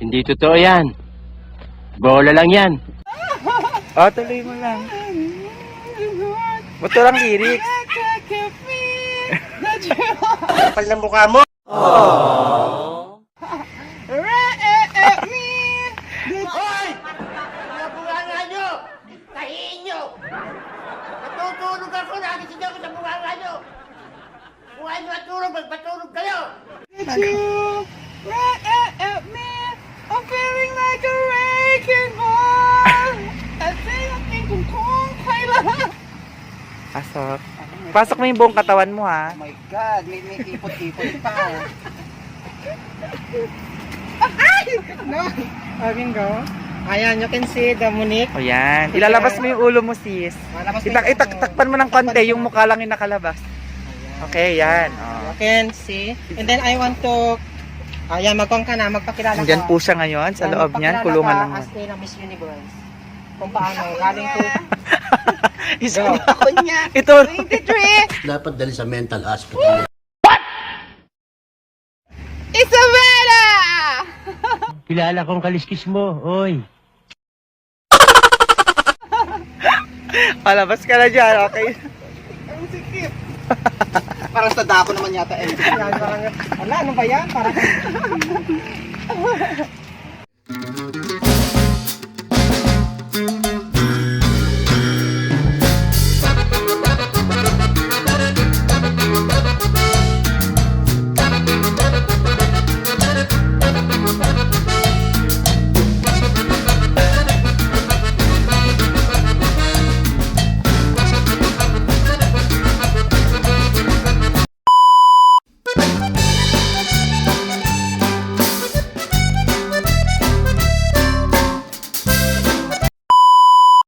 Hindi totoo yan. Bola lang yan. Oh, tuloy mo lang. Ba't lang lyrics? Kapal na mukha mo. Hoy! Nabunganga nyo! Tahiin nyo! Natutulog ako, nagising ako sa bunganga nyo! Kung ano at tulog, magpatulog kayo! I'm feeling like a wrecking ball. I think I'm thinking kung kailan. Pasok. Pasok mo yung buong katawan mo, ha? Oh my God, may ipot-ipot pa. No, again go. Ayan, you can see the Munich. O yan. Ilalabas mo yung ulo mo, sis. Malabas mo yung- Itakpan mo ng konti, yung mukha lang yung nakalabas. Okay, yan. Oh. You can see. And then I want to, ayan, magkong ka na, magpakilala ka. Nandyan po siya ngayon, sa loob niyan, Magpakilala kulungan ka lang as yan. a Miss Universe. Kung paano, galing to Isa Go. ako niya. Ito. 23, Dapat dali sa mental hospital. Isabela! Kilala kong kaliskis mo, oy. Palabas ka na dyan, okay? Ang sikip. Parang sa dako naman yata. Yan, parang, wala, ano ba yan? Parang,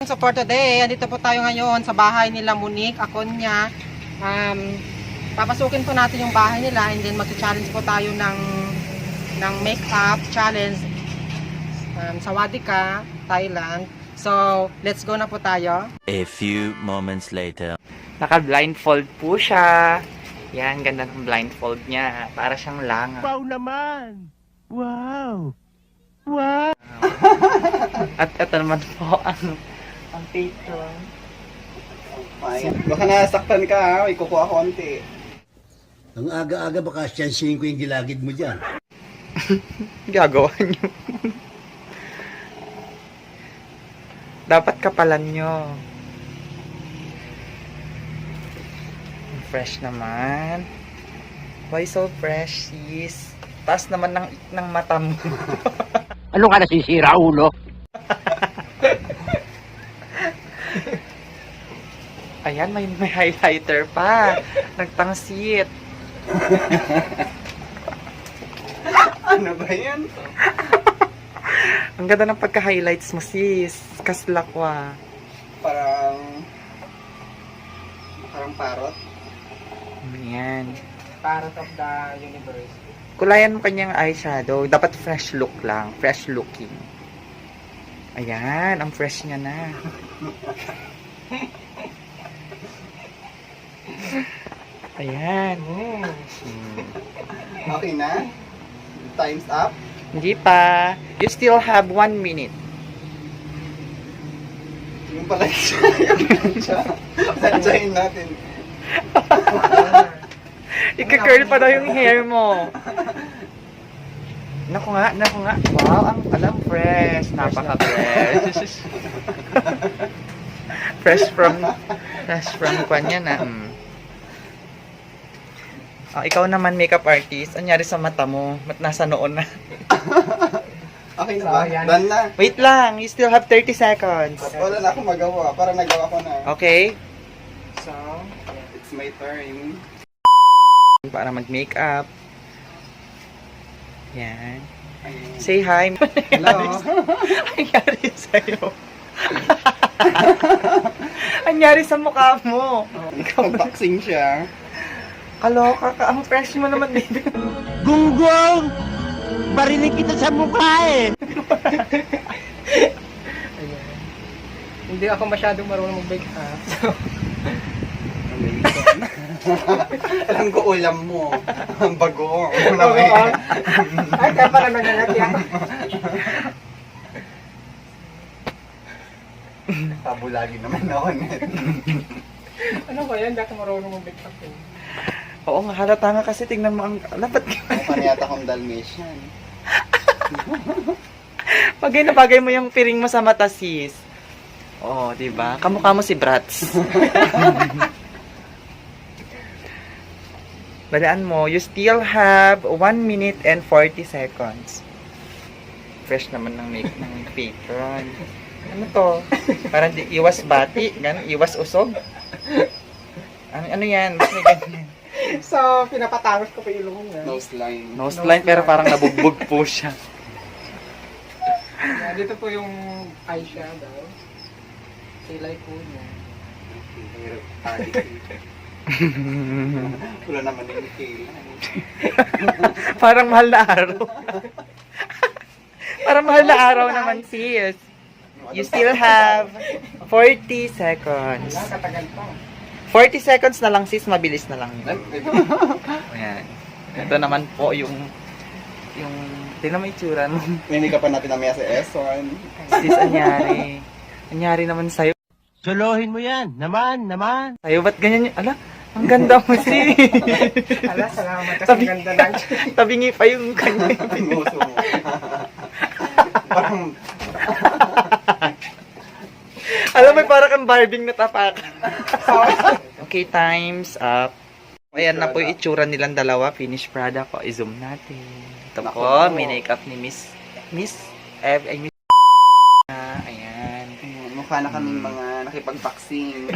So for today, andito po tayo ngayon sa bahay nila Monique, Aconia. Papasukin po natin yung bahay nila and then mag-challenge po tayo ng makeup challenge sa Wadika, Thailand. So, let's go na po tayo. A few moments later. Naka-blindfold po siya. Yan, ganda ng blindfold niya. Para siyang langa. Wow naman. Wow. At ito naman po ang patron. Baka nasaktan ka ha, may kukuha konti. Ang aga-aga baka siyansihin ko yung gilagid mo dyan. Gagawa niyo. Dapat kapalan nyo. Fresh naman. Why so fresh, sis? Taas naman ng mata mo. Ano ka nasisira, ulo? Ayan, may highlighter pa. Nagtangsit. Ano ba yan? Ang ganda ng pagka-highlights mo, sis. Kaslakwa. Parang parot. Ayan. Part of the universe. Kulayan mo kanyang eyeshadow. Dapat fresh look lang. Fresh looking. Ayan, ang fresh niya na. Ayan. Okay na? Time's up? Hindi pa. You still have 1 minute. Yung pala siya. Sadyain natin. Ika-curl pa daw yung hair mo. Naku nga. Wow, ang fresh. Napaka-fresh. fresh from kanya na. Oh, ikaw naman, makeup artist. Anyari sa mata mo? Ba't nasa noon na? Okay na ba? Ayan. Done na. Wait lang. You still have 30 seconds. Wala na akong magawa. Parang nagawa ko na. Okay? So, It's my turn. Para mag-makeup. Yan. Ayun. Say hi. Hello. Anyari sa'yo? Anyari sa mukha mo? Unboxing siya. Kaloka ka. Ang fresh mo naman, baby. Gunggong! Barinig kita sa mukha eh! hindi ako masyadong marunong mag-bake up. So, Alam ko ulam mo. Ang bago. Ay, kaya pala nangyayaki ako. Tabulagi naman ako net. Ano ba yan? Hindi ako marunong mag-make up eh. Oo nga, halata nga kasi tingnan mo ang... Dapat Mukha na yata akong Dalmatian. bagay mo yung piring mo sa mata, sis. Oo, diba? Kamukha mo si Bratz. Balaan mo, you still have 1 minute and 40 seconds. Fresh naman ng make ng patron. Ano to? Parang di, iwas bati, ganun, iwas usog. Ano yan? Ba't may ganyan? So, pinapatangos ko pa ilong niya. Nose line. Nose line pero parang nabugbog po siya. Dito po yung eyeshadow. Kilay po niya. Wala naman yung kailan. Parang mahal na araw. Parang mahal na araw naman, sis. You still have 40 seconds. Katagal pa. 40 seconds na lang, sis. Mabilis na lang. Ayan. Ito naman po yung tingnan mo itsura mo. Hindi ka pa natin namaya sa S1. Sis, anyari. Anyari naman sa'yo. Solohin mo yan. Naman. Sa'yo, ba't ganyan yung... Ala, ang ganda mo, sis. Ala, salamat kasi ang ganda lang. Tabingi pa yung kanya. Pinuso mo. Parang Alam mo, parang kang Barbing natapak. Okay, time's up. Ayan na po yung itsura nilang dalawa. Finished product ko. I-zoom natin. Ito Naku po, po. may makeup ni Miss Ev. Ay, Miss ayan. mukha na kaming mga nakipag-boxing.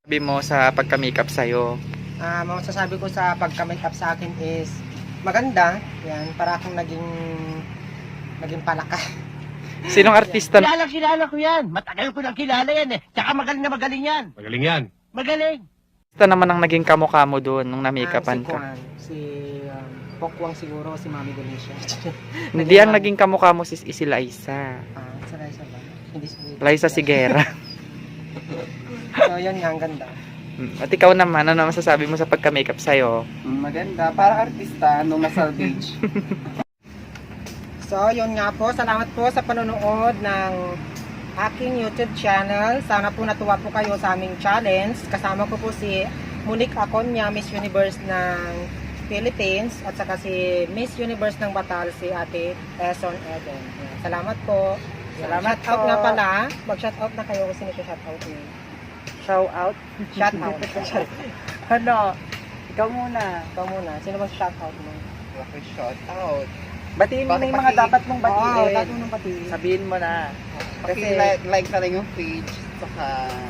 Sabi mo sa pagka-makeup sa'yo. Masasabi ko sa pagka-makeup sa akin is maganda. Yan, para akong naging palaka. Sinong artista? Kilala ko yan. Matagal ko nang kilala yan eh. Tsaka magaling na magaling yan. Magaling yan. Magaling. Artista naman ang naging kamukha mo doon nung na-makeupan ka. Si Pokwang siguro, si Mami Delicia. Hindi ang naging kamukha mo sis si Liza. Sa Liza ba? Hindi si Liza Sigera. So, yun nga, ang ganda. At ikaw naman, ano masasabi mo sa pagka-makeup sa'yo? Maganda. Para artista, no masalvage. So, yun nga po. Salamat po sa panonood ng aking YouTube channel. Sana po natuwa po kayo sa aming challenge. Kasama ko po si Monique Aconya, Miss Universe ng Philippines. At saka si Miss Universe ng Batal, si Ate Eson Eden. Yan. Salamat po. Salamat Shout out po. nga pala. Mag-shout out na kayo kasi nag-shout out niyo. Shout out? Shout out. Ano? Ikaw muna. Ikaw muna. Sino ba shout out mo? Okay, shout out. Batiin mo na yung mga dapat mong batiin. dapat mo nang batiin. Sabihin mo na. Kasi Kasi like na lang yung page. Saka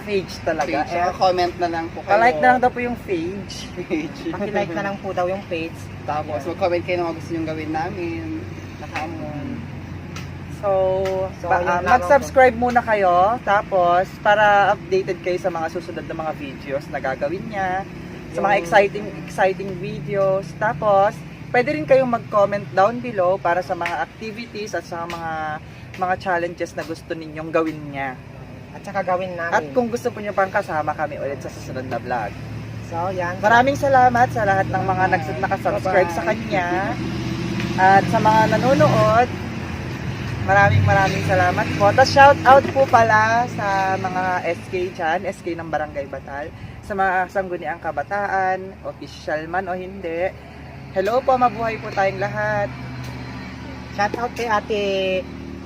page talaga. page. Saka comment na lang po kayo. Pa-like na lang daw po yung page. Page. Paki-like na lang po daw yung page. Tapos mag-comment kayo ng mga gusto nyo gawin namin. Nakamon. So, So, yun lamang mag-subscribe muna kayo. Tapos, para updated kayo sa mga susunod na mga videos na gagawin niya. Sa mga exciting videos. Tapos, pwede rin kayong mag-comment down below para sa mga activities at sa mga challenges na gusto ninyong gawin niya. At saka gawin namin. At kung gusto po niyo pang kasama kami ulit sa susunod na vlog. So, yan. Maraming salamat sa lahat ng mga nakasubscribe sa kanya. At sa mga nanonood, maraming salamat po. Tapos shout out po pala sa mga SK dyan, SK ng Barangay Batal, sa mga sangguniang kabataan, official man o hindi. Hello po, mabuhay po tayong lahat. Shout out kay Ate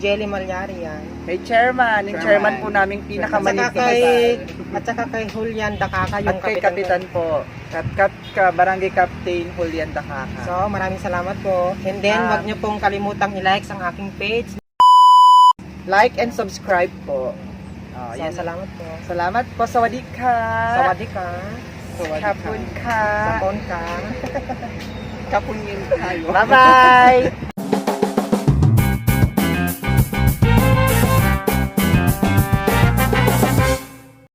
Jelly Malyari yan. Kay Chairman, yung Chairman po naming pinakamanit sa Batal. At saka kay Julian Dakaka, At yung kay Kapitan po, Barangay Captain Julian Dakaka. So, maraming salamat po. And then, wag niyo pong kalimutang i-like ang aking page. Like and subscribe po. So, Yan. salamat po. Salamat po. Sawadee ka. Sawadee ka. Kapun ka. Sapon ka. Kapungin tayo. Bye-bye.